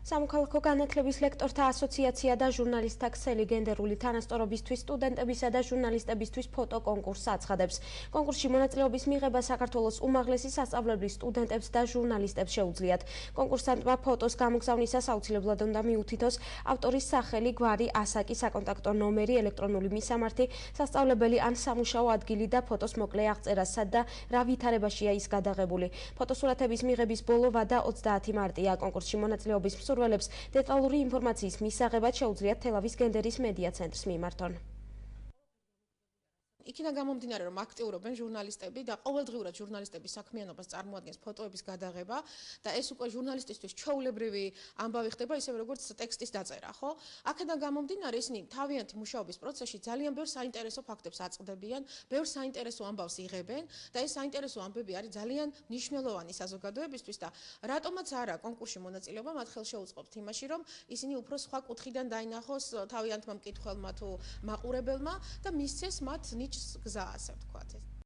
სამოქალაქო განათლების ლექტორთა ასოციაცია და ჟურნალისტთა ქსელი გენდერული თანასწორობისთვის სტუდენტებისა და ჟურნალისტებისთვის ფოტოკონკურსს აცხადებს. კონკურსში მონაწილეობის მიღება საქართველოს უმაღლესი სასწავლებლის სტუდენტებს და ჟურნალისტებს შეუძლიათ. კონკურსანტმა ფოტოს გამოგზავნისას აუცილებლად უნდა მიუთითოს ავტორის სახელი, გვარი, ასაკი, საკონტაქტო ნომერი, ელექტრონული მისამართი, სასწავლებელი ან სამუშაო ადგილი და ფოტოს მოკლე აღწერა, სად და რა ვითარებაშია ის გადაღებული. ფოტოსურათების მიღების ბოლო ვადა 30 მარტია. კონკურსში მონაწილეობის მსურველებს დეტალური ინფორმაციის მისაღებად შეუძლიათ თელავის გენდერის მედია ცენტრს მიმართონ. იქიდან გამომდინარე, რომ აქტიურობენ ჟურნალისტები და ყოველდღიურად ჟურნალისტების საქმიანობას წარმოადგენს ფოტოების გადაღება და ეს უკვე ჟურნალისტისთვის ჩვეულებრივი ამბავი ხდება, ისევე როგორც ტექსტის დაწერა, ხო? აქედან გამომდინარე, ისინი თავიანთი მუშაობის პროცესში ძალიან ბევრ საინტერესო ფაქტებს აწყდებიან, ბევრ საინტერესო ამბავს იღებენ და ეს საინტერესო ამბები არის ძალიან მნიშვნელოვანი საზოგადოებისთვის და რატომაც არა კონკურსში მონაწილეობა მათ ხელს შეუწყობთ იმაში, რომ ისინი უფრო სხვა კუთხიდან დაინახოს თავიანთმა მკითხველმა თუ მაყურებელმა და მისცეს მათ გზა, ასე ვთქვათ.